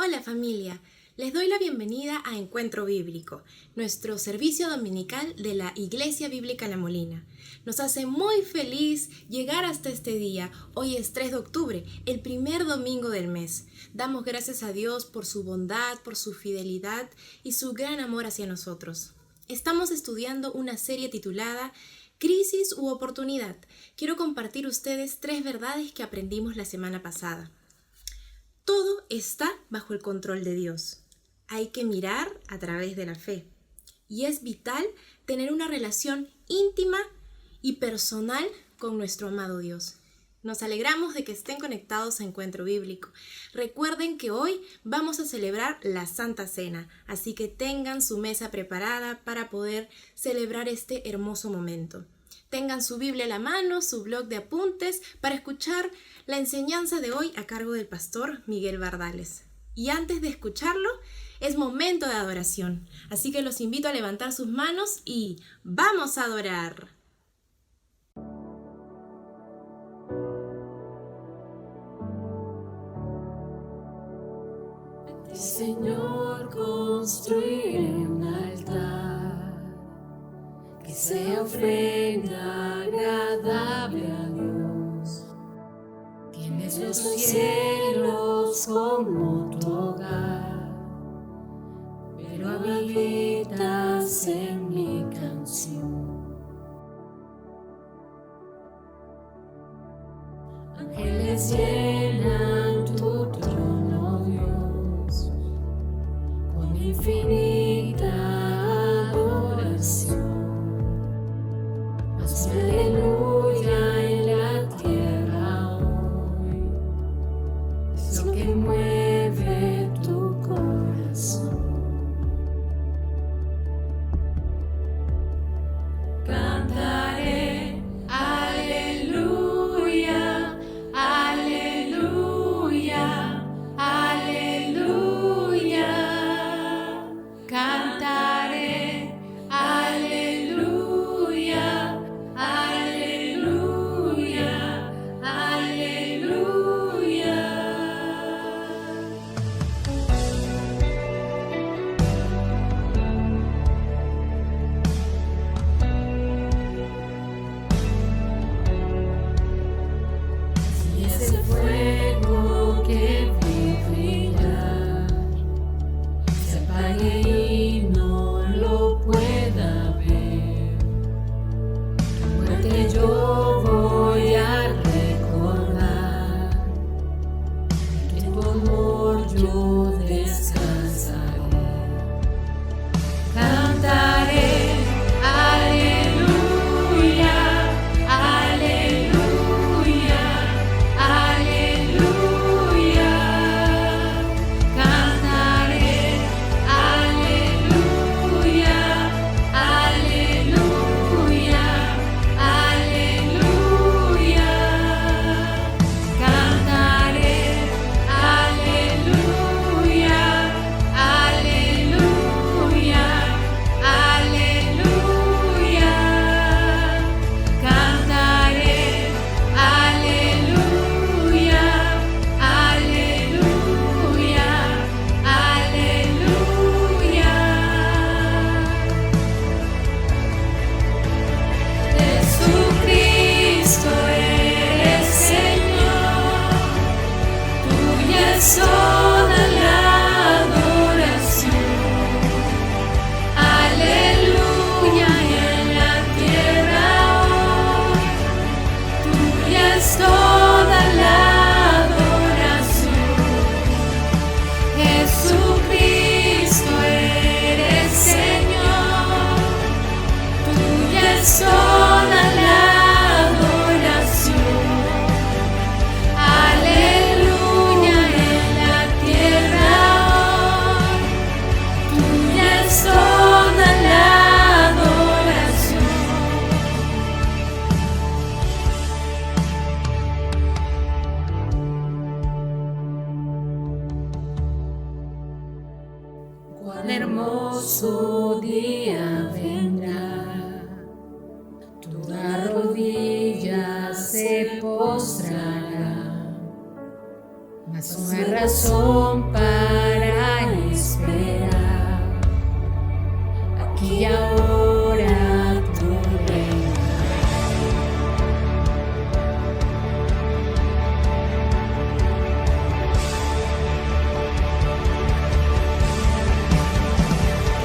Hola familia, les doy la bienvenida a Encuentro Bíblico, nuestro servicio dominical de la Iglesia Bíblica La Molina. Nos hace muy feliz llegar hasta este día. Hoy es 3 de octubre, el primer domingo del mes. Damos gracias a Dios por su bondad, por su fidelidad y su gran amor hacia nosotros. Estamos estudiando una serie titulada Crisis u Oportunidad. Quiero compartir ustedes 3 verdades que aprendimos la semana pasada. Todo está bajo el control de Dios. Hay que mirar a través de la fe. Y es vital tener una relación íntima y personal con nuestro amado Dios. Nos alegramos de que estén conectados a Encuentro Bíblico. Recuerden que hoy vamos a celebrar la Santa Cena, así que tengan su mesa preparada para poder celebrar este hermoso momento. Tengan su Biblia a la mano, su blog de apuntes para escuchar la enseñanza de hoy a cargo del pastor Miguel Bardales. Y antes de escucharlo, es momento de adoración. Así que los invito a levantar sus manos y ¡vamos a adorar! Señor, construiré un altar que sea ofrenda agradable a Dios. Tienes los cielos como tu hogar, pero habitas en mi canción. Ángeles llenan tu trono, Dios, con infinita adoración. Haz mi aleluya en la tierra hoy, es lo que mueve tu corazón. Cantaré aleluya, aleluya, aleluya. Cantaré aleluya, aleluya, aleluya. Y ese fuego que vi brillar se apague y no lo pueda ver, tu muerte yo voy a recordar, en tu amor yo descansaré. Cantaré aleluya, aleluya, aleluya. Cantaré aleluya, aleluya, aleluya. Cantaré aleluya, aleluya, aleluya. Cantaré aleluya, aleluya, aleluya. Jesucristo eres Señor, tuya es toda la adoración. Aleluya, y en la tierra hoy, tuya es toda la adoración. Jesucristo eres Señor, tuya es toda la adoración. Aleluya, en la tierra hoy, tuya es toda la adoración. Cuán hermoso día vendrá, toda rodilla se postrará, mas no hay razón razón para esperar. Aquí y ahora tu reino.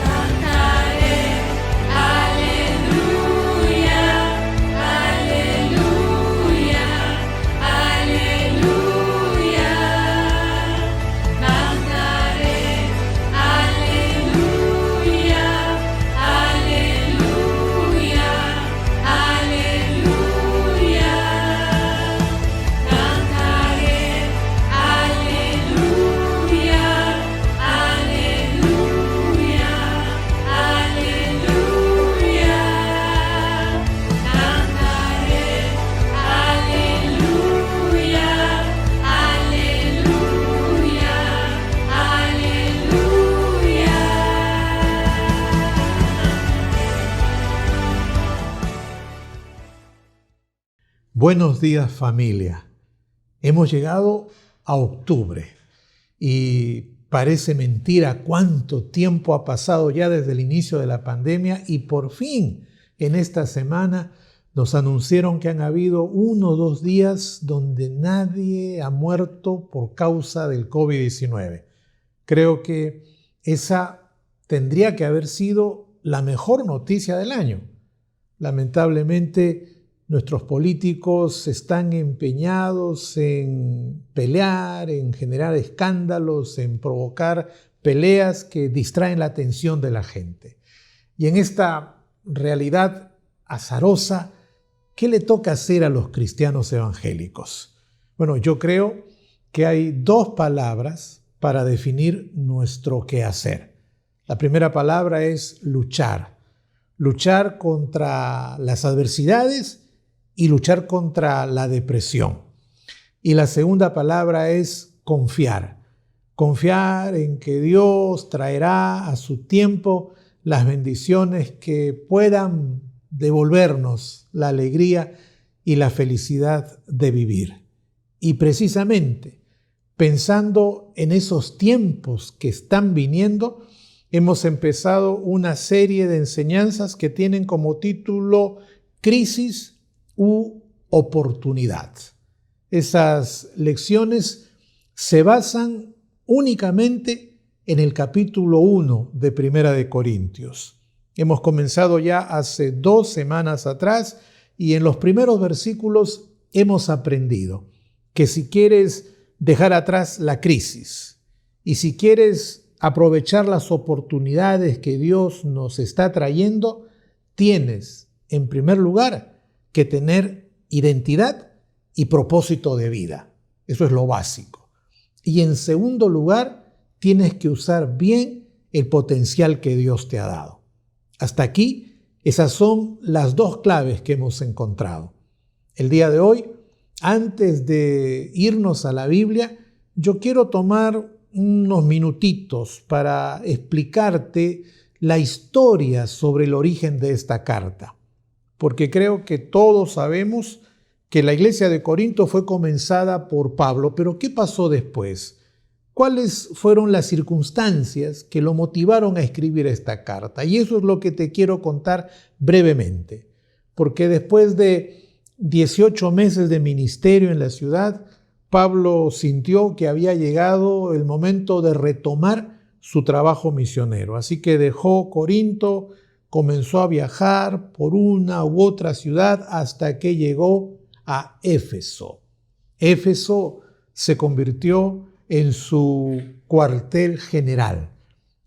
Cantaré, aleluya, aleluya, aleluya. Cantaré, aleluya, aleluya, aleluya. Cantaré, aleluya, aleluya, aleluya. Cantaré, aleluya, aleluya, aleluya. Buenos días, familia. Hemos llegado a octubre y parece mentira cuánto tiempo ha pasado ya desde el inicio de la pandemia y por fin en esta semana nos anunciaron que han habido 1 o 2 días donde nadie ha muerto por causa del COVID-19. Creo que esa tendría que haber sido la mejor noticia del año. Lamentablemente, nuestros políticos están empeñados en pelear, en generar escándalos, en provocar peleas que distraen la atención de la gente. Y en esta realidad azarosa, ¿qué le toca hacer a los cristianos evangélicos? Bueno, yo creo que hay 2 palabras para definir nuestro quehacer. La primera palabra es luchar. Luchar contra las adversidades y luchar contra la depresión. Y la segunda palabra es confiar. Confiar en que Dios traerá a su tiempo las bendiciones que puedan devolvernos la alegría y la felicidad de vivir. Y precisamente, pensando en esos tiempos que están viniendo, hemos empezado una serie de enseñanzas que tienen como título Crisis u oportunidad. Esas lecciones se basan únicamente en el capítulo 1 de Primera de Corintios. Hemos comenzado ya hace 2 semanas atrás y en los primeros versículos hemos aprendido que si quieres dejar atrás la crisis y si quieres aprovechar las oportunidades que Dios nos está trayendo, tienes, en primer lugar, que tener identidad y propósito de vida. Eso es lo básico. Y en segundo lugar, tienes que usar bien el potencial que Dios te ha dado. Hasta aquí, esas son las 2 claves que hemos encontrado. El día de hoy, antes de irnos a la Biblia, yo quiero tomar unos minutitos para explicarte la historia sobre el origen de esta carta. Porque creo que todos sabemos que la iglesia de Corinto fue comenzada por Pablo, pero ¿qué pasó después? ¿Cuáles fueron las circunstancias que lo motivaron a escribir esta carta? Y eso es lo que te quiero contar brevemente, porque después de 18 meses de ministerio en la ciudad, Pablo sintió que había llegado el momento de retomar su trabajo misionero. Así que dejó Corinto, comenzó a viajar por una u otra ciudad hasta que llegó a Éfeso. Éfeso se convirtió en su cuartel general.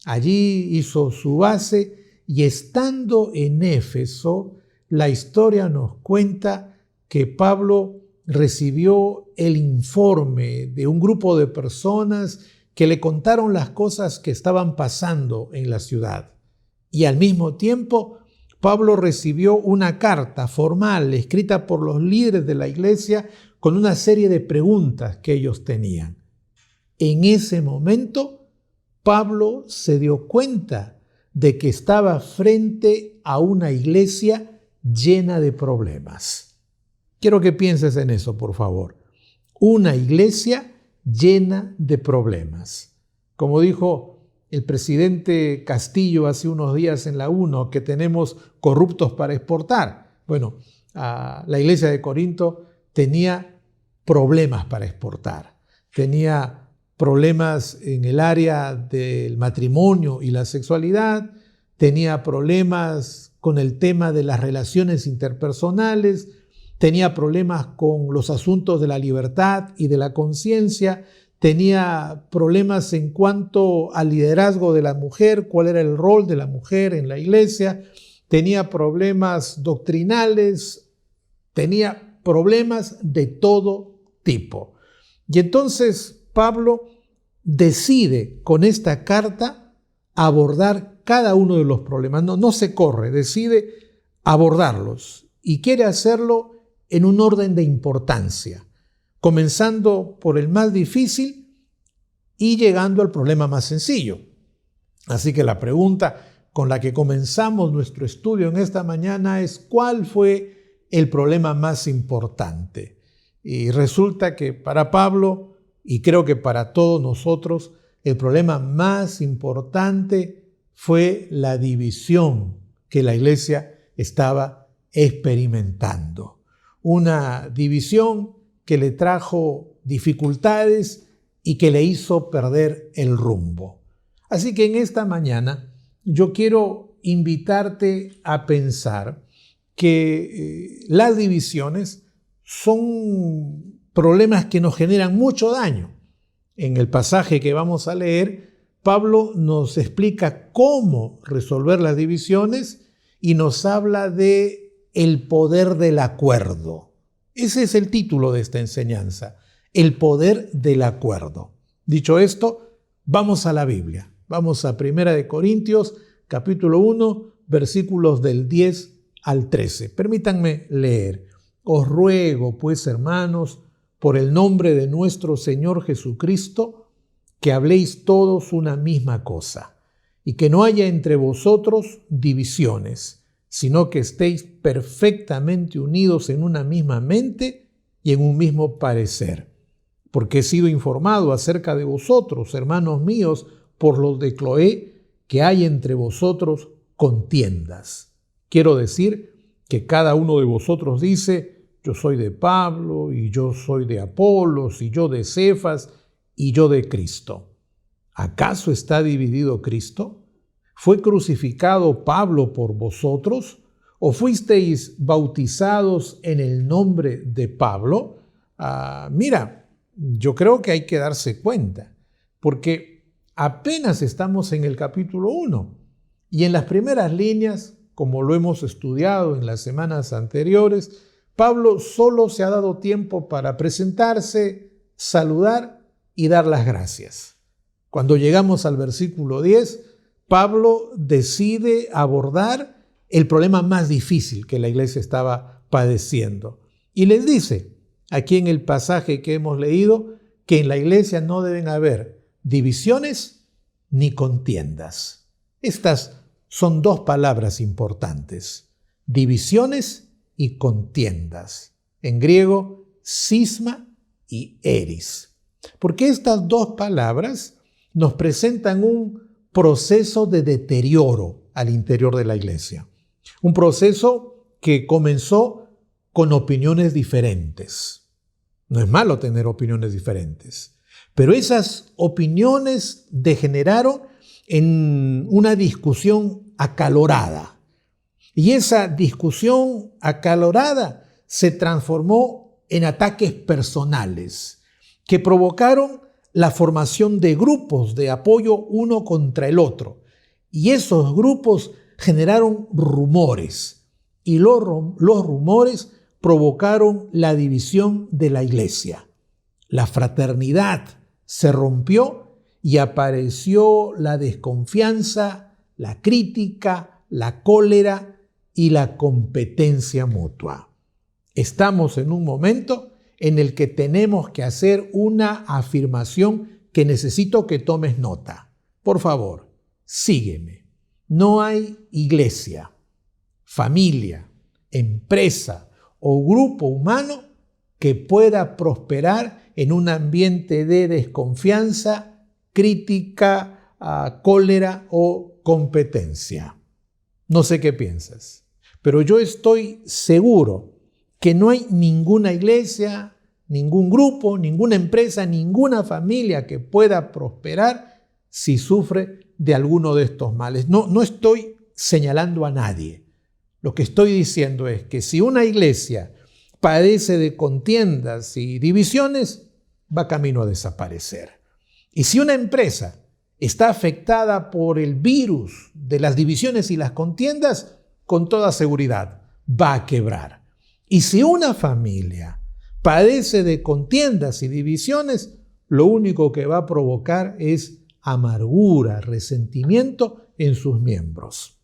Allí hizo su base y estando en Éfeso, la historia nos cuenta que Pablo recibió el informe de un grupo de personas que le contaron las cosas que estaban pasando en la ciudad. Y al mismo tiempo, Pablo recibió una carta formal escrita por los líderes de la iglesia con una serie de preguntas que ellos tenían. En ese momento, Pablo se dio cuenta de que estaba frente a una iglesia llena de problemas. Quiero que pienses en eso, por favor. Una iglesia llena de problemas. Como dijo el presidente Castillo hace unos días en la UNO, que tenemos corruptos para exportar. Bueno, la iglesia de Corinto tenía problemas para exportar. Tenía problemas en el área del matrimonio y la sexualidad, tenía problemas con el tema de las relaciones interpersonales, tenía problemas con los asuntos de la libertad y de la conciencia, tenía problemas en cuanto al liderazgo de la mujer, cuál era el rol de la mujer en la iglesia, tenía problemas doctrinales, tenía problemas de todo tipo. Y entonces Pablo decide con esta carta abordar cada uno de los problemas. No se corre, decide abordarlos y quiere hacerlo en un orden de importancia, comenzando por el más difícil y llegando al problema más sencillo. Así que la pregunta con la que comenzamos nuestro estudio en esta mañana es: ¿cuál fue el problema más importante? Y resulta que para Pablo, y creo que para todos nosotros, el problema más importante fue la división que la iglesia estaba experimentando. Una división que le trajo dificultades y que le hizo perder el rumbo. Así que en esta mañana yo quiero invitarte a pensar que las divisiones son problemas que nos generan mucho daño. En el pasaje que vamos a leer, Pablo nos explica cómo resolver las divisiones y nos habla de el poder del acuerdo. Ese es el título de esta enseñanza, el poder del acuerdo. Dicho esto, vamos a la Biblia. Vamos a 1 Corintios, capítulo 1, versículos del 10 al 13. Permítanme leer. Os ruego, pues, hermanos, por el nombre de nuestro Señor Jesucristo, que habléis todos una misma cosa, y que no haya entre vosotros divisiones, sino que estéis perfectamente unidos en una misma mente y en un mismo parecer. Porque he sido informado acerca de vosotros, hermanos míos, por los de Cloé, que hay entre vosotros contiendas. Quiero decir que cada uno de vosotros dice: yo soy de Pablo, y yo soy de Apolos, y yo de Cefas, y yo de Cristo. ¿Acaso está dividido Cristo? ¿Fue crucificado Pablo por vosotros? ¿O fuisteis bautizados en el nombre de Pablo? Mira, yo creo que hay que darse cuenta, porque apenas estamos en el capítulo 1, y en las primeras líneas, como lo hemos estudiado en las semanas anteriores, Pablo solo se ha dado tiempo para presentarse, saludar y dar las gracias. Cuando llegamos al versículo 10, Pablo decide abordar el problema más difícil que la iglesia estaba padeciendo. Y les dice, aquí en el pasaje que hemos leído, que en la iglesia no deben haber divisiones ni contiendas. Estas son dos palabras importantes: divisiones y contiendas. En griego, cisma y eris. Porque estas dos palabras nos presentan un proceso de deterioro al interior de la iglesia. Un proceso que comenzó con opiniones diferentes. No es malo tener opiniones diferentes, pero esas opiniones degeneraron en una discusión acalorada. Y esa discusión acalorada se transformó en ataques personales que provocaron la formación de grupos de apoyo uno contra el otro. Y esos grupos generaron rumores. Y los rumores provocaron la división de la iglesia. La fraternidad se rompió y apareció la desconfianza, la crítica, la cólera y la competencia mutua. Estamos en un momento en el que tenemos que hacer una afirmación que necesito que tomes nota. Por favor, sígueme. No hay iglesia, familia, empresa o grupo humano que pueda prosperar en un ambiente de desconfianza, crítica, cólera o competencia. No sé qué piensas, pero yo estoy seguro que no hay ninguna iglesia, ningún grupo, ninguna empresa, ninguna familia que pueda prosperar si sufre de alguno de estos males. No estoy señalando a nadie. Lo que estoy diciendo es que si una iglesia padece de contiendas y divisiones, va camino a desaparecer. Y si una empresa está afectada por el virus de las divisiones y las contiendas, con toda seguridad va a quebrar. Y si una familia padece de contiendas y divisiones, lo único que va a provocar es amargura, resentimiento en sus miembros.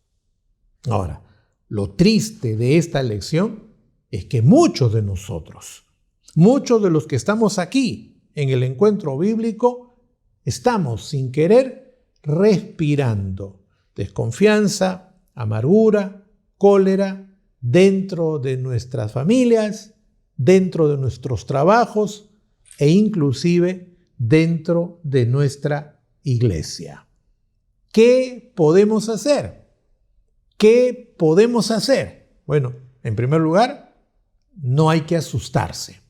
Ahora, lo triste de esta lección es que muchos de nosotros, muchos de los que estamos aquí en el encuentro bíblico, estamos sin querer respirando desconfianza, amargura, cólera dentro de nuestras familias, dentro de nuestros trabajos e inclusive dentro de nuestra iglesia. ¿Qué podemos hacer? ¿Qué podemos hacer? Bueno, en primer lugar, no hay que asustarse,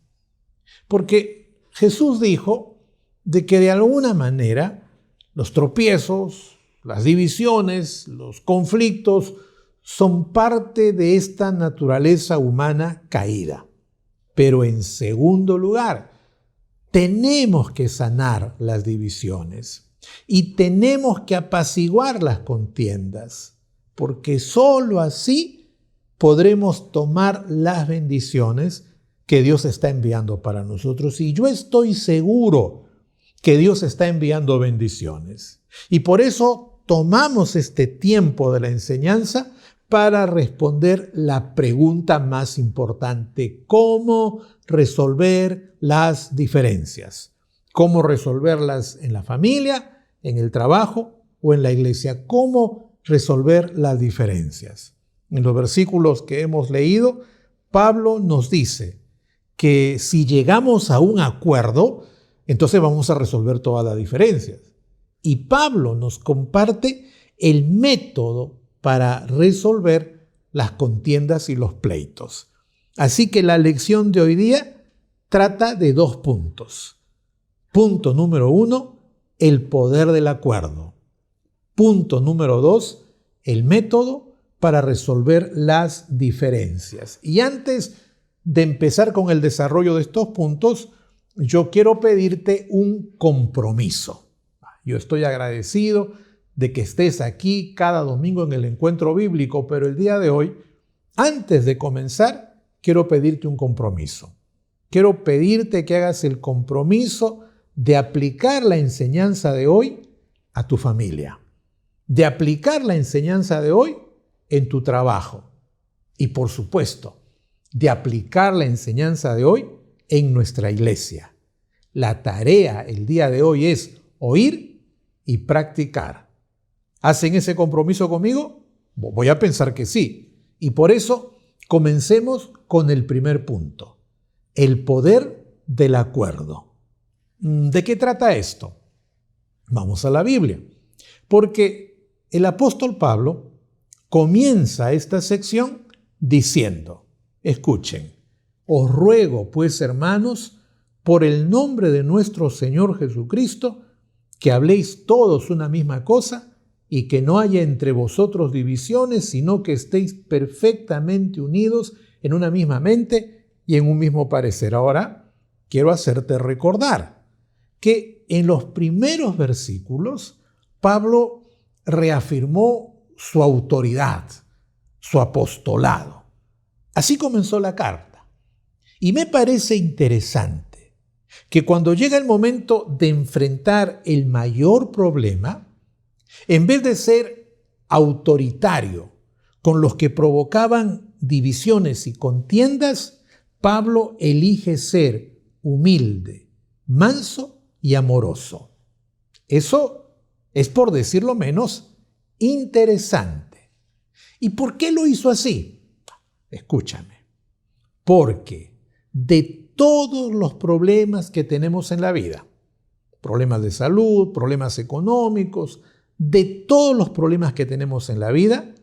porque Jesús dijo de que de alguna manera los tropiezos, las divisiones, los conflictos son parte de esta naturaleza humana caída. Pero en segundo lugar, tenemos que sanar las divisiones y tenemos que apaciguar las contiendas, porque sólo así podremos tomar las bendiciones que Dios está enviando para nosotros. Y yo estoy seguro que Dios está enviando bendiciones. Y por eso tomamos este tiempo de la enseñanza para responder la pregunta más importante: ¿cómo resolver las diferencias? ¿Cómo resolverlas en la familia, en el trabajo o en la iglesia? ¿Cómo resolver las diferencias? En los versículos que hemos leído, Pablo nos dice que si llegamos a un acuerdo, entonces vamos a resolver todas las diferencias. Y Pablo nos comparte el método para resolver las contiendas y los pleitos. Así que la lección de hoy día trata de 2 puntos. Punto número 1, el poder del acuerdo. Punto número 2, el método para resolver las diferencias. Y antes de empezar con el desarrollo de estos puntos, yo quiero pedirte un compromiso. Yo estoy agradecido de que estés aquí cada domingo en el encuentro bíblico, pero el día de hoy, antes de comenzar, quiero pedirte un compromiso. Quiero pedirte que hagas el compromiso de aplicar la enseñanza de hoy a tu familia, de aplicar la enseñanza de hoy en tu trabajo y, por supuesto, de aplicar la enseñanza de hoy en nuestra iglesia. La tarea el día de hoy es oír y practicar. ¿Hacen ese compromiso conmigo? Voy a pensar que sí. Y por eso comencemos con el primer punto: el poder del acuerdo. ¿De qué trata esto? Vamos a la Biblia, porque el apóstol Pablo comienza esta sección diciendo, escuchen: os ruego pues, hermanos, por el nombre de nuestro Señor Jesucristo, que habléis todos una misma cosa y que no haya entre vosotros divisiones, sino que estéis perfectamente unidos en una misma mente y en un mismo parecer. Ahora, quiero hacerte recordar que en los primeros versículos, Pablo reafirmó su autoridad, su apostolado. Así comenzó la carta. Y me parece interesante que cuando llega el momento de enfrentar el mayor problema, en vez de ser autoritario con los que provocaban divisiones y contiendas, Pablo elige ser humilde, manso y amoroso. Eso es, por decirlo menos, interesante. ¿Y por qué lo hizo así? Escúchame. Porque de todos los problemas que tenemos en la vida. Problemas de salud, problemas económicos, de todos los problemas que tenemos en la vida,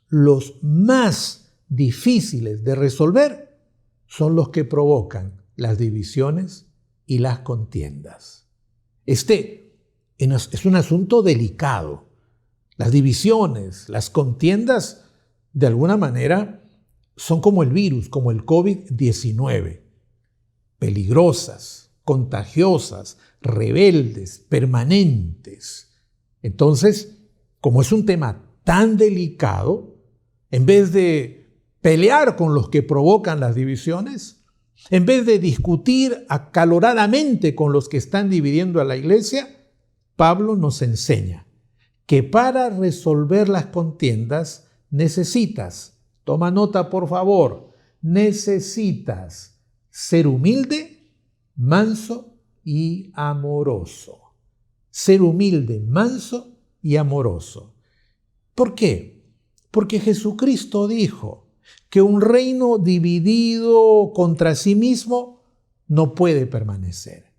los más difíciles de resolver son los que provocan las divisiones y las contiendas. Este es un asunto delicado. Las divisiones, las contiendas, de alguna manera, son como el virus, como el COVID-19. Peligrosas, contagiosas, rebeldes, permanentes. Entonces, como es un tema tan delicado, en vez de pelear con los que provocan las divisiones, en vez de discutir acaloradamente con los que están dividiendo a la iglesia, Pablo nos enseña que para resolver las contiendas necesitas, toma nota por favor, necesitas ser humilde, manso y amoroso. Ser humilde, manso y amoroso. ¿Por qué? Porque Jesucristo dijo que un reino dividido contra sí mismo no puede permanecer.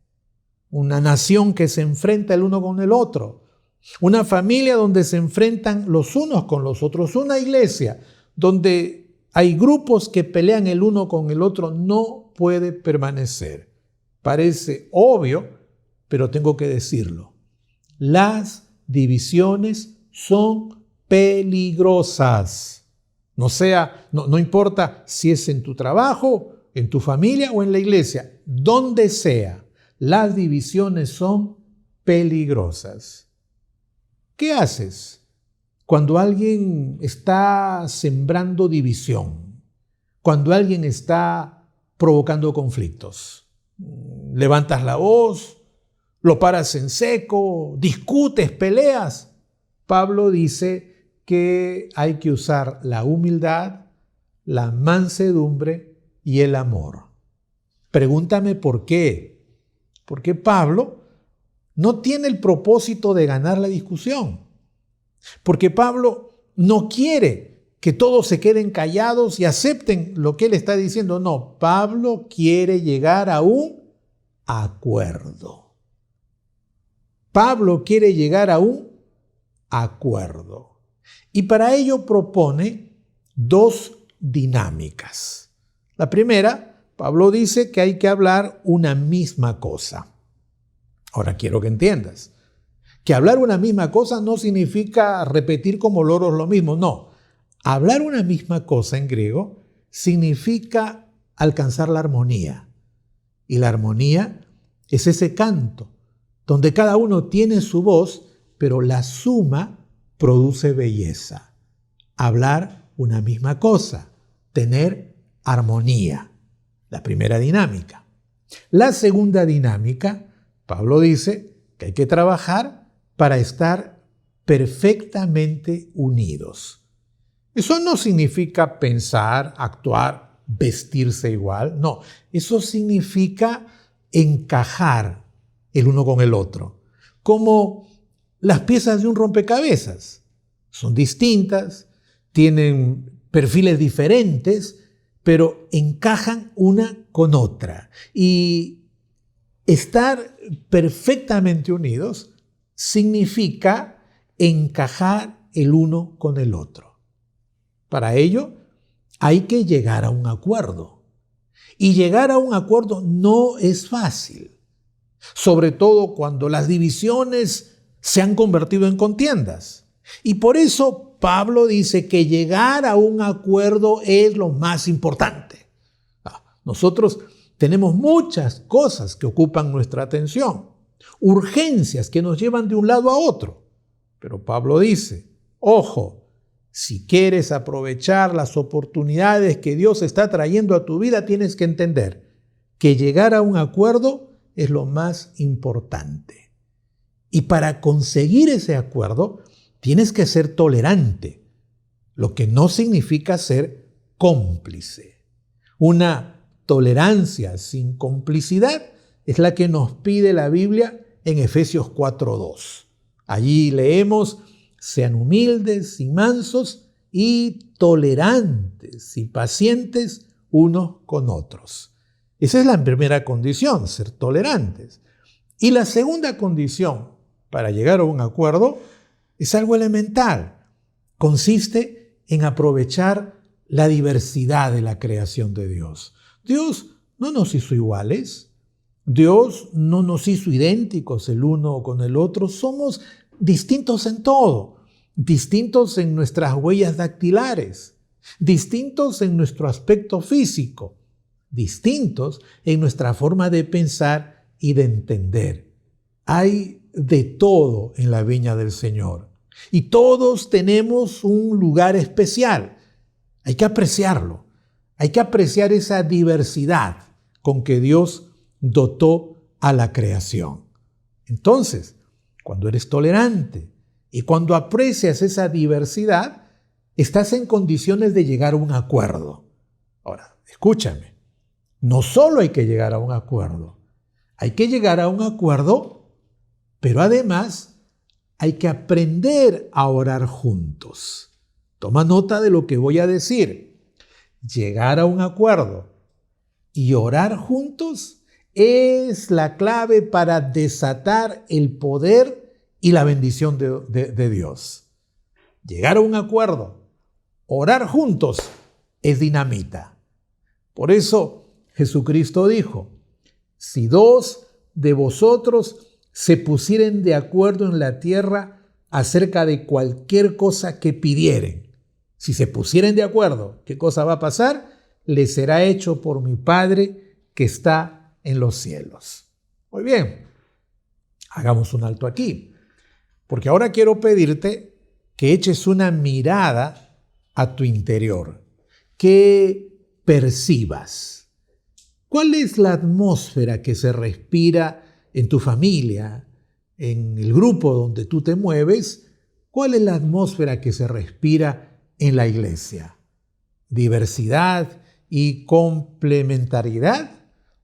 Una nación que se enfrenta el uno con el otro. Una familia donde se enfrentan los unos con los otros. Una iglesia donde hay grupos que pelean el uno con el otro no puede permanecer. Parece obvio, pero tengo que decirlo. Las divisiones son peligrosas. No importa si es en tu trabajo, en tu familia o en la iglesia, donde sea, las divisiones son peligrosas. ¿Qué haces cuando alguien está sembrando división? Cuando alguien está provocando conflictos. ¿Levantas la voz? ¿Lo paras en seco? ¿Discutes? ¿Peleas? Pablo dice que hay que usar la humildad, la mansedumbre y el amor. Pregúntame por qué. Porque Pablo no tiene el propósito de ganar la discusión. Porque Pablo no quiere que todos se queden callados y acepten lo que él está diciendo. No, Pablo quiere llegar a un acuerdo. Pablo quiere llegar a un acuerdo. Y para ello propone dos dinámicas. La primera, Pablo dice que hay que hablar una misma cosa. Ahora quiero que entiendas que hablar una misma cosa no significa repetir como loros lo mismo, no. Hablar una misma cosa en griego significa alcanzar la armonía. Y la armonía es ese canto donde cada uno tiene su voz, pero la suma produce belleza. Hablar una misma cosa, tener armonía. La primera dinámica. La segunda dinámica, Pablo dice que hay que trabajar para estar perfectamente unidos. Eso no significa pensar, actuar, vestirse igual. No, eso significa encajar el uno con el otro. Como las piezas de un rompecabezas. Son distintas, tienen perfiles diferentes, pero encajan una con otra. Y estar perfectamente unidos significa encajar el uno con el otro. Para ello hay que llegar a un acuerdo. Y llegar a un acuerdo no es fácil, sobre todo cuando las divisiones se han convertido en contiendas. Y por eso Pablo dice que llegar a un acuerdo es lo más importante. Nosotros tenemos muchas cosas que ocupan nuestra atención, urgencias que nos llevan de un lado a otro. Pero Pablo dice, ojo, si quieres aprovechar las oportunidades que Dios está trayendo a tu vida, tienes que entender que llegar a un acuerdo es lo más importante. Y para conseguir ese acuerdo, tienes que ser tolerante, lo que no significa ser cómplice. Una tolerancia sin complicidad es la que nos pide la Biblia en Efesios 4:2. Allí leemos, sean humildes y mansos y tolerantes y pacientes unos con otros. Esa es la primera condición, ser tolerantes. Y la segunda condición para llegar a un acuerdo es algo elemental. Consiste en aprovechar la diversidad de la creación de Dios. Dios no nos hizo iguales. Dios no nos hizo idénticos el uno con el otro. Somos distintos en todo. Distintos en nuestras huellas dactilares. Distintos en nuestro aspecto físico. Distintos en nuestra forma de pensar y de entender. Hay de todo en la viña del Señor. Y todos tenemos un lugar especial. Hay que apreciarlo. Hay que apreciar esa diversidad con que Dios dotó a la creación. Entonces, cuando eres tolerante y cuando aprecias esa diversidad, estás en condiciones de llegar a un acuerdo. Ahora, escúchame. No solo hay que llegar a un acuerdo. Hay que llegar a un acuerdo, pero además hay que aprender a orar juntos. Toma nota de lo que voy a decir. Llegar a un acuerdo y orar juntos es la clave para desatar el poder y la bendición de Dios. Llegar a un acuerdo, orar juntos, es dinamita. Por eso Jesucristo dijo, si dos de vosotros se pusieren de acuerdo en la tierra acerca de cualquier cosa que pidieren, si se pusieren de acuerdo, ¿qué cosa va a pasar? Les será hecho por mi Padre que está en los cielos. Muy bien, hagamos un alto aquí, porque ahora quiero pedirte que eches una mirada a tu interior, que percibas. ¿Cuál es la atmósfera que se respira en tu familia, en el grupo donde tú te mueves? ¿Cuál es la atmósfera que se respira en la iglesia? ¿Diversidad y complementariedad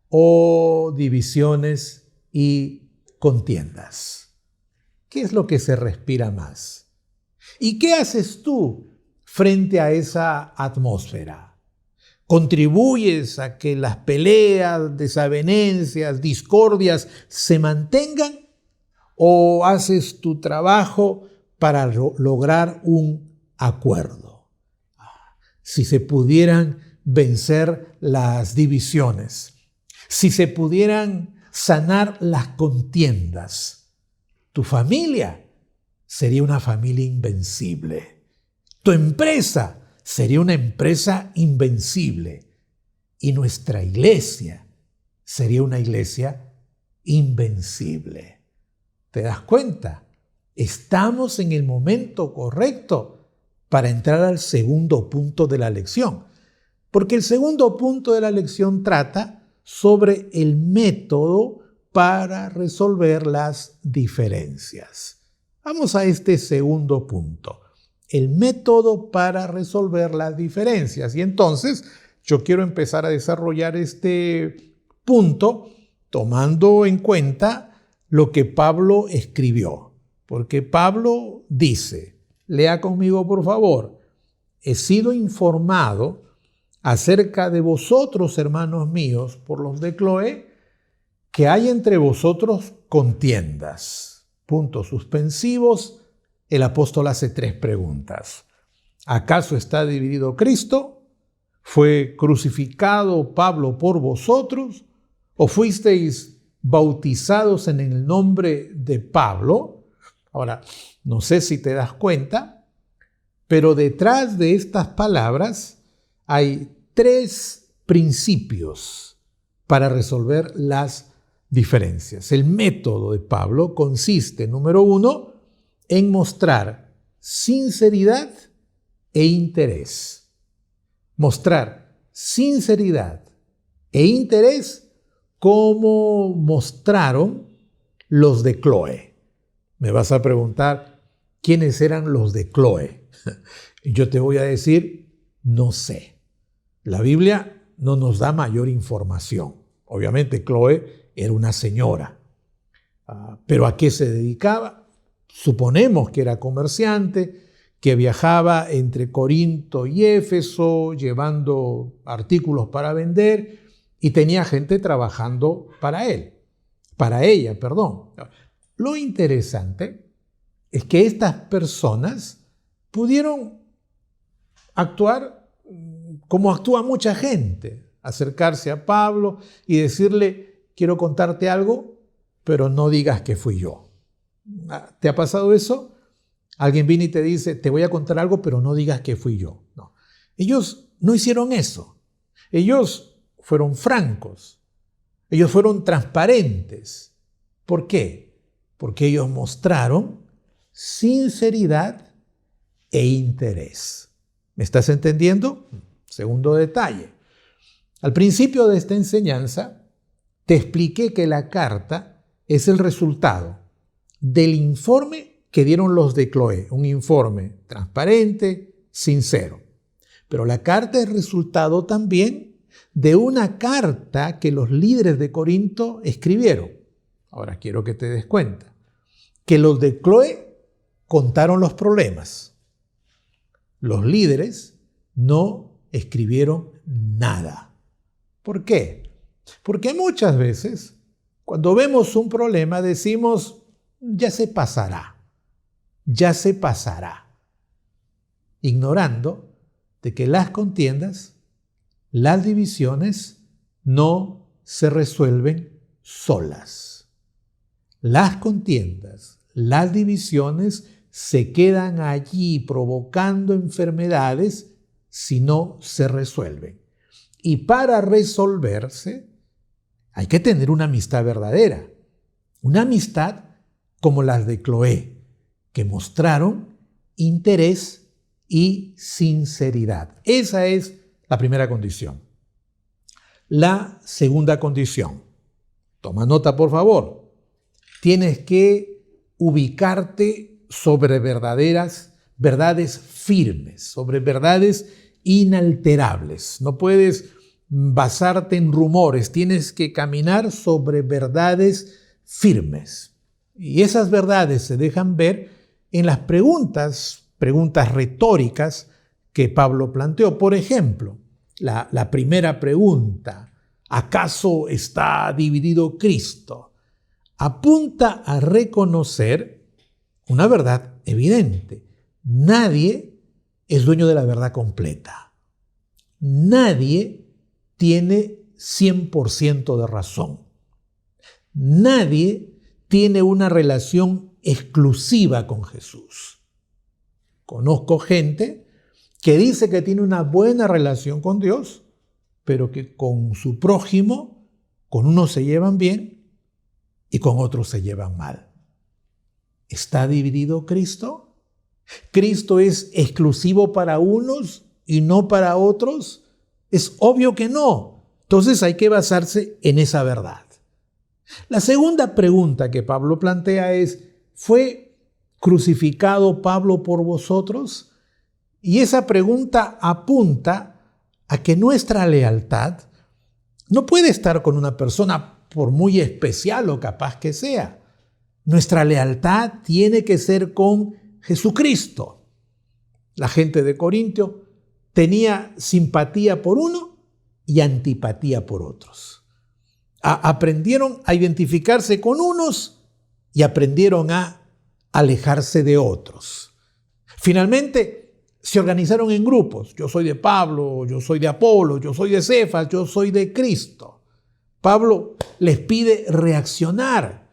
o divisiones y contiendas? ¿Qué es lo que se respira más? ¿Y qué haces tú frente a esa atmósfera? ¿Contribuyes a que las peleas, desavenencias, discordias se mantengan? ¿O haces tu trabajo para lograr un acuerdo? Si se pudieran vencer las divisiones, si se pudieran sanar las contiendas, tu familia sería una familia invencible. Tu empresa sería una empresa invencible. Y nuestra iglesia sería una iglesia invencible. ¿Te das cuenta? Estamos en el momento correcto para entrar al segundo punto de la lección. Porque el segundo punto de la lección trata sobre el método para resolver las diferencias. Vamos a este segundo punto. El método para resolver las diferencias. Y entonces yo quiero empezar a desarrollar este punto tomando en cuenta lo que Pablo escribió. Porque Pablo dice, lea conmigo por favor, he sido informado acerca de vosotros, hermanos míos, por los de Cloé, que hay entre vosotros contiendas. Puntos suspensivos. El apóstol hace 3 preguntas. ¿Acaso está dividido Cristo? ¿Fue crucificado Pablo por vosotros? ¿O fuisteis bautizados en el nombre de Pablo? Ahora, no sé si te das cuenta, pero detrás de estas palabras hay 3 principios para resolver las diferencias. El método de Pablo consiste, número 1, en mostrar sinceridad e interés. Mostrar sinceridad e interés como mostraron los de Cloé. Me vas a preguntar, ¿quiénes eran los de Cloé? Y yo te voy a decir, no sé. La Biblia no nos da mayor información. Obviamente Cloé era una señora. ¿Pero a qué se dedicaba? Suponemos que era comerciante, que viajaba entre Corinto y Éfeso llevando artículos para vender y tenía gente trabajando para ella, perdón. Lo interesante es que estas personas pudieron actuar como actúa mucha gente, acercarse a Pablo y decirle, quiero contarte algo, pero no digas que fui yo. ¿Te ha pasado eso? Alguien viene y te dice, te voy a contar algo, pero no digas que fui yo. No. Ellos no hicieron eso. Ellos fueron francos. Ellos fueron transparentes. ¿Por qué? Porque ellos mostraron sinceridad e interés. ¿Me estás entendiendo? Segundo detalle. Al principio de esta enseñanza, te expliqué que la carta es el resultado del informe que dieron los de Cloé, un informe transparente, sincero. Pero la carta es resultado también de una carta que los líderes de Corinto escribieron. Ahora quiero que te des cuenta que los de Cloé contaron los problemas. Los líderes no escribieron nada. ¿Por qué? Porque muchas veces, cuando vemos un problema, decimos, ya se pasará, ignorando de que las contiendas, las divisiones, no se resuelven solas. Las contiendas, las divisiones se quedan allí provocando enfermedades si no se resuelven. Y para resolverse, hay que tener una amistad verdadera. Una amistad como las de Cloé, que mostraron interés y sinceridad. Esa es la primera condición. La segunda condición. Toma nota, por favor. Tienes que ubicarte sobre verdades firmes, sobre verdades inalterables. No puedes basarte en rumores, tienes que caminar sobre verdades firmes. Y esas verdades se dejan ver en las preguntas retóricas que Pablo planteó. Por ejemplo, la primera pregunta, ¿acaso está dividido Cristo? Apunta a reconocer una verdad evidente. Nadie es dueño de la verdad completa. Nadie tiene 100% de razón. Nadie tiene una relación exclusiva con Jesús. Conozco gente que dice que tiene una buena relación con Dios, pero que con su prójimo, con unos se llevan bien y con otros se llevan mal. ¿Está dividido Cristo? ¿Cristo es exclusivo para unos y no para otros? Es obvio que no. Entonces hay que basarse en esa verdad. La segunda pregunta que Pablo plantea es, ¿fue crucificado Pablo por vosotros? Y esa pregunta apunta a que nuestra lealtad no puede estar con una persona por muy especial o capaz que sea. Nuestra lealtad tiene que ser con Jesucristo. La gente de Corinto tenía simpatía por uno y antipatía por otros. Aprendieron a identificarse con unos y aprendieron a alejarse de otros. Finalmente se organizaron en grupos. Yo soy de Pablo, yo soy de Apolo, yo soy de Cefas, yo soy de Cristo. Pablo les pide reaccionar.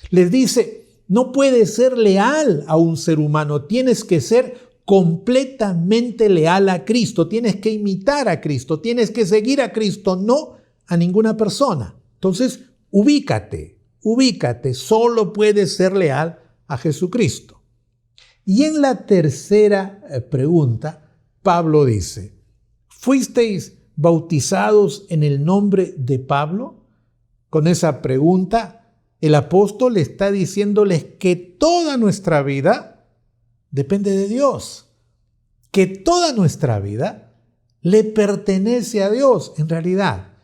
Les dice, no puedes ser leal a un ser humano, tienes que ser completamente leal a Cristo, tienes que imitar a Cristo, tienes que seguir a Cristo, no a ninguna persona. Entonces, ubícate, solo puedes ser leal a Jesucristo. Y en la tercera pregunta, Pablo dice, ¿fuisteis bautizados en el nombre de Pablo? Con esa pregunta, el apóstol está diciéndoles que toda nuestra vida depende de Dios, que toda nuestra vida le pertenece a Dios. En realidad,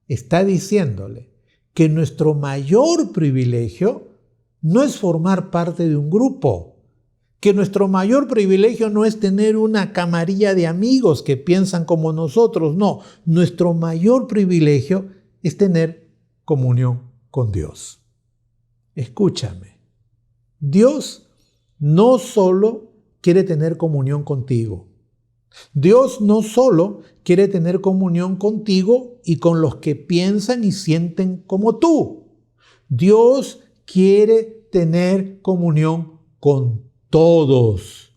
está diciéndole que nuestro mayor privilegio no es formar parte de un grupo, que nuestro mayor privilegio no es tener una camarilla de amigos que piensan como nosotros, no, nuestro mayor privilegio es tener comunión con Dios. Escúchame, Dios no solo quiere tener comunión contigo. Dios no solo quiere tener comunión contigo y con los que piensan y sienten como tú. Dios quiere tener comunión con todos.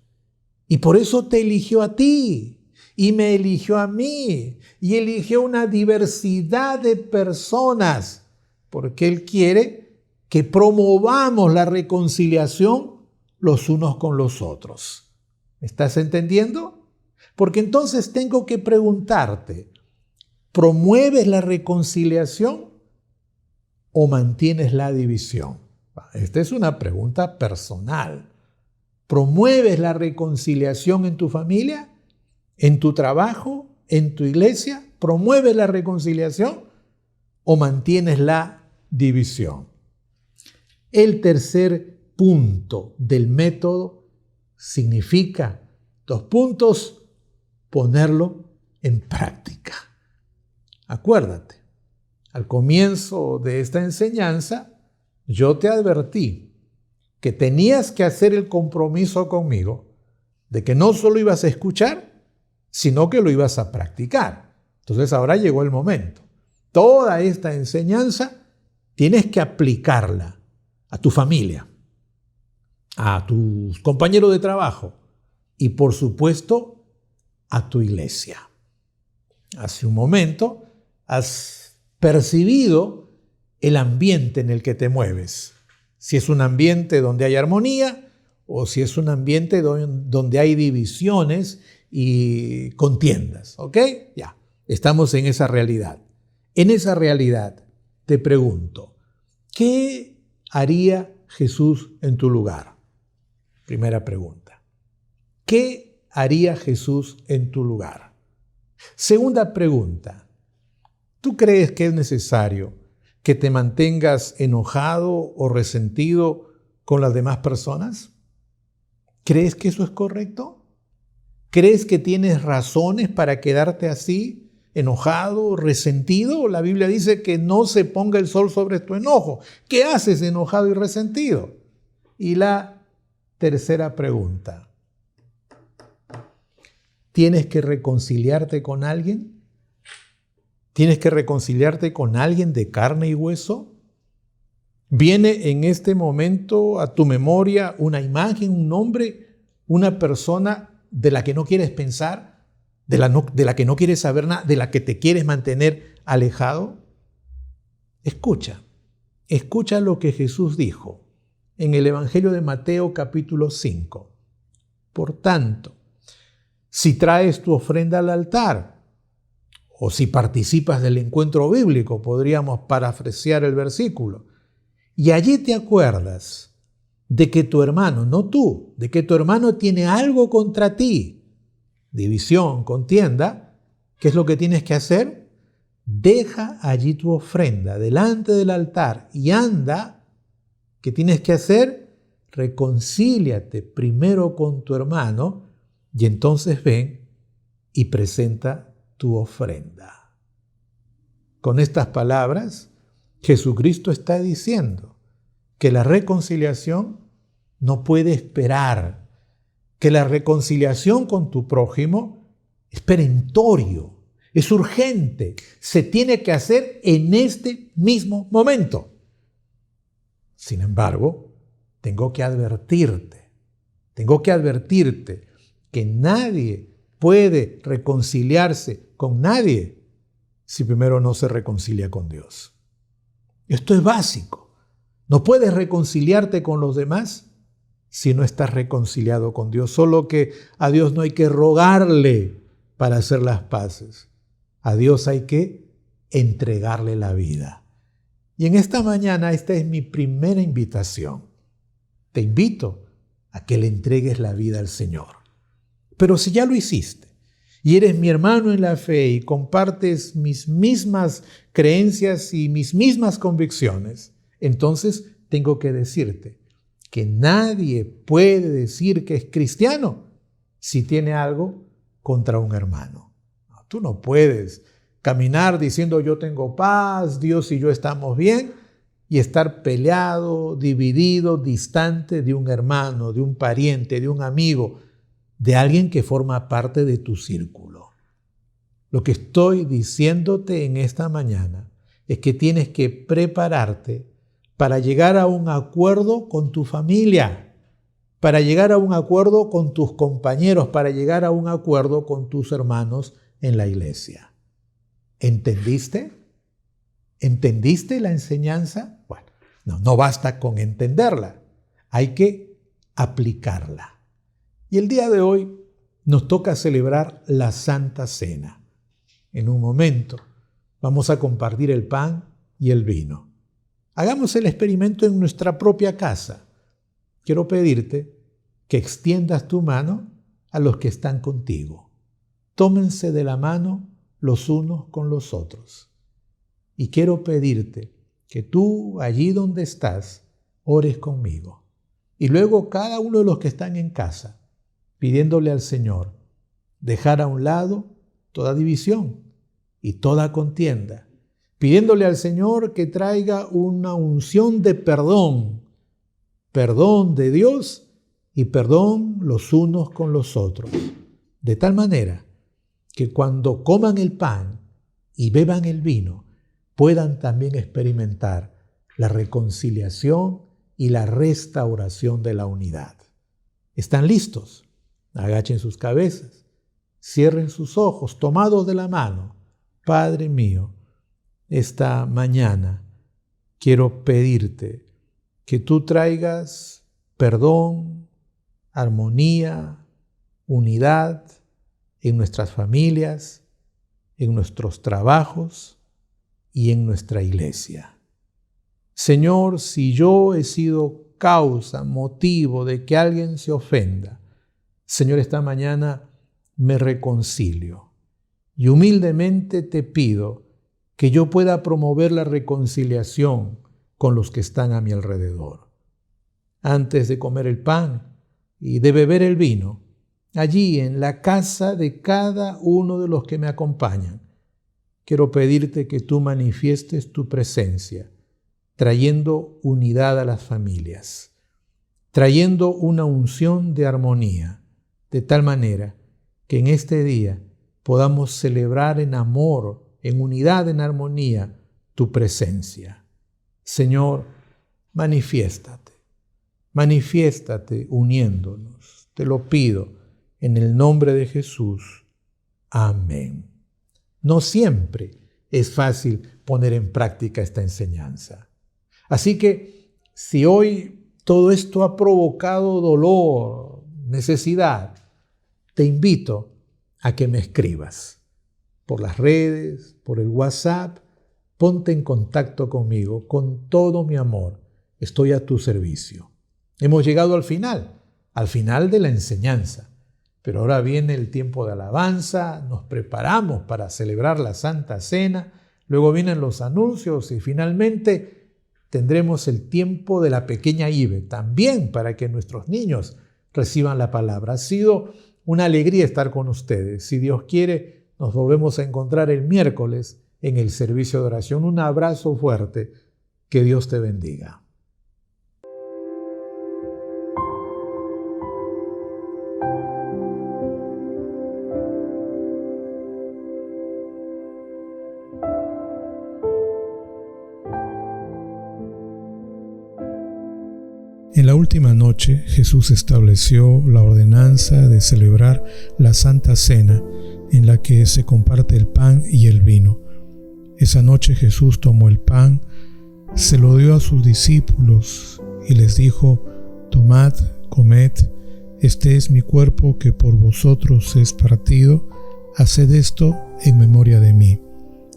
Y por eso te eligió a ti y me eligió a mí y eligió una diversidad de personas porque Él quiere que promovamos la reconciliación los unos con los otros. ¿Me estás entendiendo? Porque entonces tengo que preguntarte, ¿promueves la reconciliación o mantienes la división? Esta es una pregunta personal. ¿Promueves la reconciliación en tu familia, en tu trabajo, en tu iglesia? ¿Promueves la reconciliación o mantienes la división? El tercer punto del método significa 2 puntos, ponerlo en práctica. Acuérdate, al comienzo de esta enseñanza, yo te advertí que tenías que hacer el compromiso conmigo de que no solo ibas a escuchar, sino que lo ibas a practicar. Entonces ahora llegó el momento. Toda esta enseñanza tienes que aplicarla a tu familia, a tus compañeros de trabajo y por supuesto a tu iglesia. Hace un momento has percibido el ambiente en el que te mueves. Si es un ambiente donde hay armonía o si es un ambiente donde hay divisiones y contiendas. ¿Ok? Ya, estamos en esa realidad. En esa realidad te pregunto, ¿qué haría Jesús en tu lugar? Primera pregunta. ¿Qué haría Jesús en tu lugar? Segunda pregunta. ¿Tú crees que es necesario que te mantengas enojado o resentido con las demás personas? ¿Crees que eso es correcto? ¿Crees que tienes razones para quedarte así, enojado, resentido? La Biblia dice que no se ponga el sol sobre tu enojo. ¿Qué haces enojado y resentido? Y la tercera pregunta. ¿Tienes que reconciliarte con alguien? ¿Tienes que reconciliarte con alguien de carne y hueso? ¿Viene en este momento a tu memoria una imagen, un nombre, una persona de la que no quieres pensar, de la que no quieres saber nada, de la que te quieres mantener alejado? Escucha lo que Jesús dijo en el Evangelio de Mateo capítulo 5. Por tanto, si traes tu ofrenda al altar o si participas del encuentro bíblico, podríamos parafrasear el versículo, y allí te acuerdas de que tu hermano, no tú, de que tu hermano tiene algo contra ti, división, contienda, ¿qué es lo que tienes que hacer? Deja allí tu ofrenda delante del altar y anda. ¿Qué tienes que hacer? Reconcíliate primero con tu hermano y entonces ven y presenta tu ofrenda. Con estas palabras, Jesucristo está diciendo que la reconciliación no puede esperar, que la reconciliación con tu prójimo es perentorio, es urgente, se tiene que hacer en este mismo momento. Sin embargo, tengo que advertirte que nadie puede reconciliarse con nadie si primero no se reconcilia con Dios. Esto es básico. No puedes reconciliarte con los demás si no estás reconciliado con Dios. Solo que a Dios no hay que rogarle para hacer las paces. A Dios hay que entregarle la vida. Y en esta mañana esta es mi primera invitación. Te invito a que le entregues la vida al Señor. Pero si ya lo hiciste y eres mi hermano en la fe y compartes mis mismas creencias y mis mismas convicciones, entonces tengo que decirte que nadie puede decir que es cristiano si tiene algo contra un hermano. Tú no puedes caminar diciendo yo tengo paz, Dios y yo estamos bien, y estar peleado, dividido, distante de un hermano, de un pariente, de un amigo, de alguien que forma parte de tu círculo. Lo que estoy diciéndote en esta mañana es que tienes que prepararte para llegar a un acuerdo con tu familia, para llegar a un acuerdo con tus compañeros, para llegar a un acuerdo con tus hermanos en la iglesia. ¿Entendiste? ¿Entendiste la enseñanza? Bueno, no basta con entenderla, hay que aplicarla. Y el día de hoy nos toca celebrar la Santa Cena. En un momento vamos a compartir el pan y el vino. Hagamos el experimento en nuestra propia casa. Quiero pedirte que extiendas tu mano a los que están contigo. Tómense de la mano los unos con los otros. Y quiero pedirte que tú, allí donde estás, ores conmigo. Y luego cada uno de los que están en casa, pidiéndole al Señor dejar a un lado toda división y toda contienda, pidiéndole al Señor que traiga una unción de perdón de Dios y perdón los unos con los otros, de tal manera que cuando coman el pan y beban el vino, puedan también experimentar la reconciliación y la restauración de la unidad. ¿Están listos? Agachen sus cabezas, cierren sus ojos, tomados de la mano. Padre mío, esta mañana quiero pedirte que tú traigas perdón, armonía, unidad en nuestras familias, en nuestros trabajos y en nuestra iglesia. Señor, si yo he sido causa, motivo de que alguien se ofenda, Señor, esta mañana me reconcilio y humildemente te pido que yo pueda promover la reconciliación con los que están a mi alrededor. Antes de comer el pan y de beber el vino, allí en la casa de cada uno de los que me acompañan, quiero pedirte que tú manifiestes tu presencia, trayendo unidad a las familias, trayendo una unción de armonía, de tal manera que en este día podamos celebrar en amor, en unidad, en armonía, tu presencia. Señor, manifiéstate uniéndonos. Te lo pido en el nombre de Jesús. Amén. No siempre es fácil poner en práctica esta enseñanza. Así que si hoy todo esto ha provocado dolor, necesidad, te invito a que me escribas por las redes, por el WhatsApp. Ponte en contacto conmigo con todo mi amor. Estoy a tu servicio. Hemos llegado al final de la enseñanza. Pero ahora viene el tiempo de alabanza, nos preparamos para celebrar la Santa Cena, luego vienen los anuncios y finalmente tendremos el tiempo de la pequeña IBE, también para que nuestros niños reciban la palabra. Ha sido una alegría estar con ustedes. Si Dios quiere, nos volvemos a encontrar el miércoles en el servicio de oración. Un abrazo fuerte. Que Dios te bendiga. En la última noche, Jesús estableció la ordenanza de celebrar la Santa Cena, en la que se comparte el pan y el vino. Esa noche Jesús tomó el pan, se lo dio a sus discípulos y les dijo: «Tomad, comed, este es mi cuerpo que por vosotros es partido, haced esto en memoria de mí».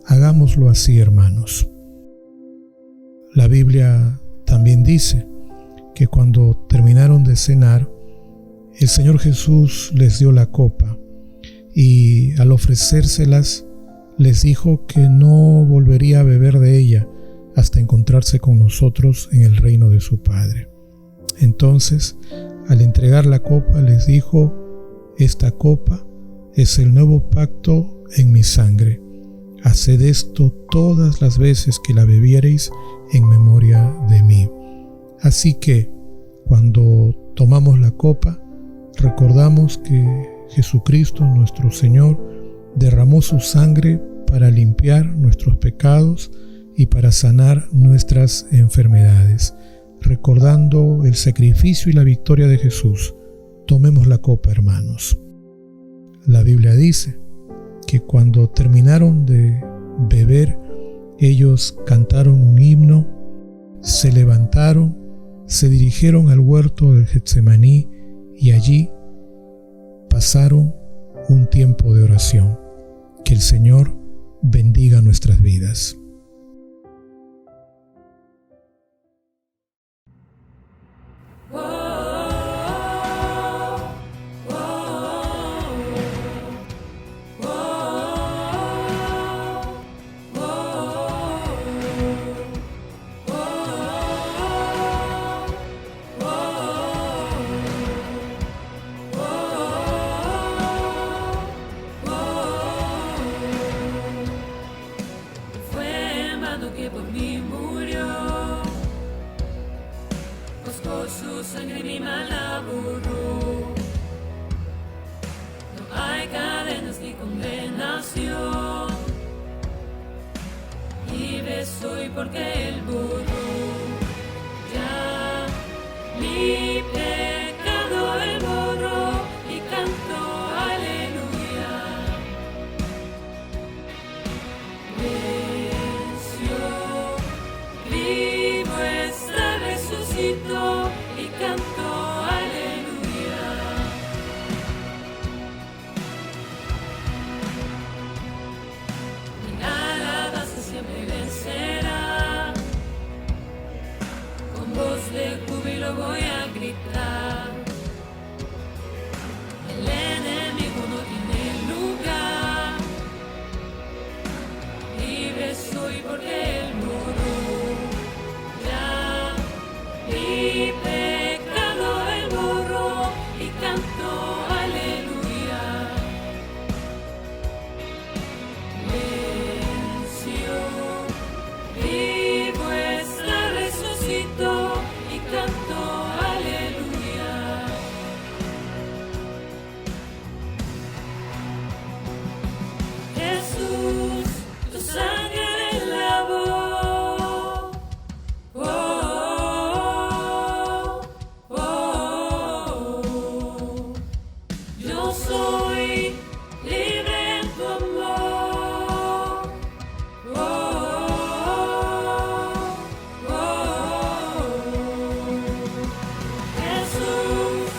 Hagámoslo así, hermanos. La Biblia también dice que cuando terminaron de cenar, el Señor Jesús les dio la copa y al ofrecérselas les dijo que no volvería a beber de ella hasta encontrarse con nosotros en el reino de su Padre. Entonces, al entregar la copa, les dijo: «Esta copa es el nuevo pacto en mi sangre. Haced esto todas las veces que la bebiereis en memoria de mí. Así que, cuando tomamos la copa, recordamos que Jesucristo, nuestro Señor, derramó su sangre para limpiar nuestros pecados y para sanar nuestras enfermedades. Recordando el sacrificio y la victoria de Jesús, tomemos la copa, hermanos. La Biblia dice que cuando terminaron de beber, ellos cantaron un himno, se levantaron, se dirigieron al huerto del Getsemaní y allí pasaron un tiempo de oración. Que el Señor bendiga nuestras vidas. Su sangre mi mal laburó. No hay cadenas ni condenación. Libre soy porque Él borró ya mi pecado. Él borró y canto aleluya. Venció, vivo está, resucitó. Y canto aleluya. Mi alabanza siempre vencerá. Con voz de júbilo voy a gritar. El enemigo no tiene lugar. Libre soy porque Él murió. Ya mi pecado Él borró y canto aleluya. Venció, vivo está, resucitó y canto aleluya. Jesús, tu sangre me lavó. Yo soy libre en tu amor. Jesús,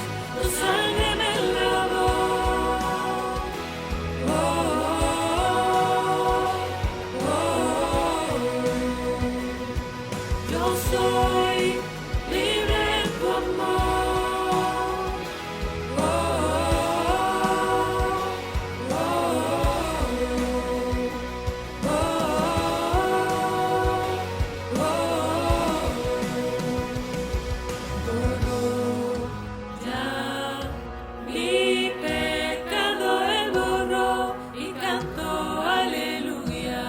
tu sangre me lavó. Yo soy libre en tu amor. Ya mi pecado Él borró y canto aleluya.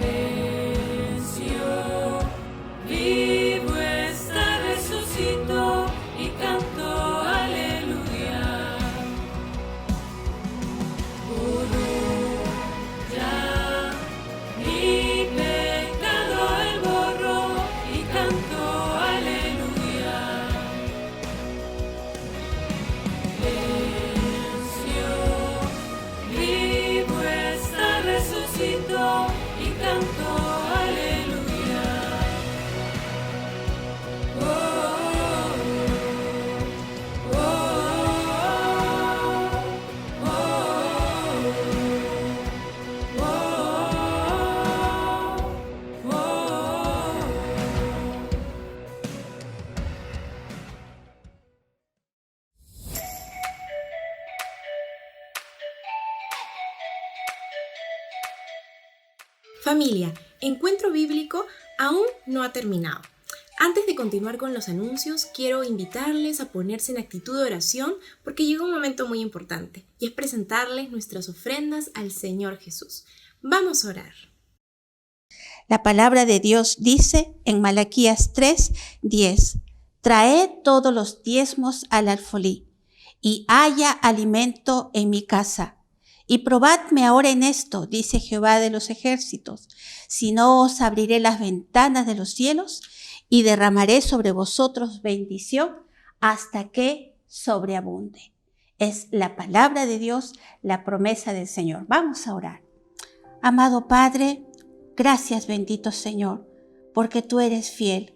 Venció, vivo está, resucitó y canto aleluya. Borró ya mi pecado Él borró y canto aleluya. Venció, vivo está, resucitó y canto aleluya. Familia, Encuentro Bíblico aún no ha terminado. Antes de continuar con los anuncios, quiero invitarles a ponerse en actitud de oración porque llega un momento muy importante y es presentarles nuestras ofrendas al Señor Jesús. Vamos a orar. La palabra de Dios dice en Malaquías 3:10: Traed todos los diezmos al alfolí, y haya alimento en mi casa. Y probadme ahora en esto, dice Jehová de los ejércitos, si no os abriré las ventanas de los cielos y derramaré sobre vosotros bendición hasta que sobreabunde. Es la palabra de Dios, la promesa del Señor. Vamos a orar. Amado Padre, gracias, bendito Señor, porque tú eres fiel,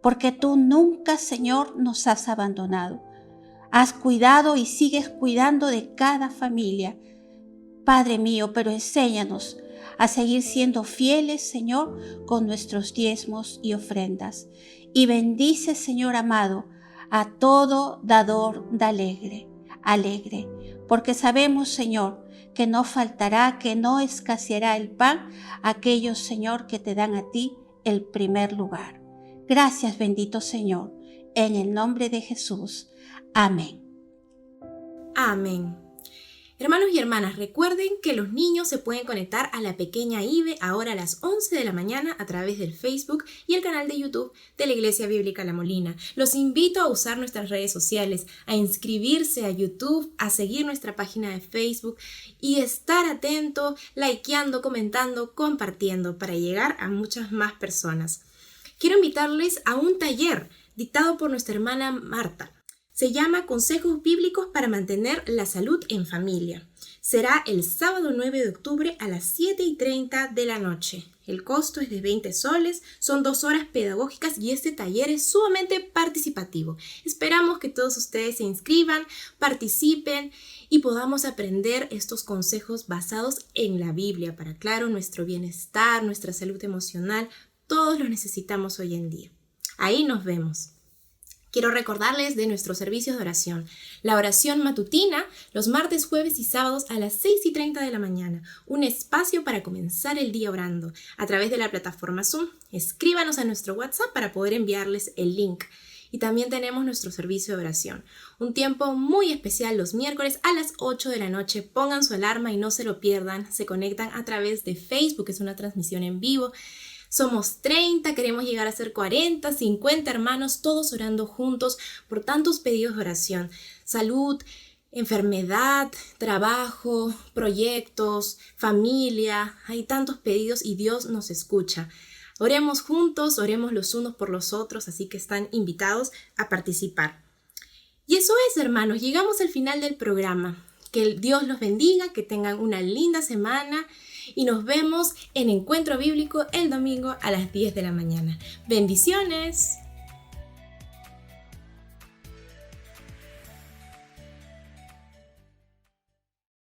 porque tú nunca, Señor, nos has abandonado. Has cuidado y sigues cuidando de cada familia, Padre mío, pero enséñanos a seguir siendo fieles, Señor, con nuestros diezmos y ofrendas. Y bendice, Señor amado, a todo dador de alegre, porque sabemos, Señor, que no faltará, que no escaseará el pan a aquellos, Señor, que te dan a ti el primer lugar. Gracias, bendito Señor, en el nombre de Jesús. Amén. Amén. Hermanos y hermanas, recuerden que los niños se pueden conectar a la pequeña IBE ahora a las 11 de la mañana a través del Facebook y el canal de YouTube de la Iglesia Bíblica La Molina. Los invito a usar nuestras redes sociales, a inscribirse a YouTube, a seguir nuestra página de Facebook y estar atento, likeando, comentando, compartiendo para llegar a muchas más personas. Quiero invitarles a un taller dictado por nuestra hermana Marta. Se llama Consejos Bíblicos para mantener la salud en familia. Será el sábado 9 de octubre a las 7:30 de la noche. El costo es de 20 soles, son 2 horas pedagógicas y este taller es sumamente participativo. Esperamos que todos ustedes se inscriban, participen y podamos aprender estos consejos basados en la Biblia para, claro, nuestro bienestar, nuestra salud emocional. Todos los necesitamos hoy en día. Ahí nos vemos. Quiero recordarles de nuestros servicios de oración. La oración matutina los martes, jueves y sábados a las 6:30 de la mañana. Un espacio para comenzar el día orando a través de la plataforma Zoom. Escríbanos a nuestro WhatsApp para poder enviarles el link. Y también tenemos nuestro servicio de oración. Un tiempo muy especial los miércoles a las 8 de la noche. Pongan su alarma y no se lo pierdan. Se conectan a través de Facebook, es una transmisión en vivo. Somos 30, queremos llegar a ser 40, 50 hermanos, todos orando juntos por tantos pedidos de oración. Salud, enfermedad, trabajo, proyectos, familia. Hay tantos pedidos y Dios nos escucha. Oremos juntos, oremos los unos por los otros, así que están invitados a participar. Y eso es, hermanos, llegamos al final del programa. Que Dios los bendiga, que tengan una linda semana. Y nos vemos en Encuentro Bíblico el domingo a las 10 de la mañana. ¡Bendiciones!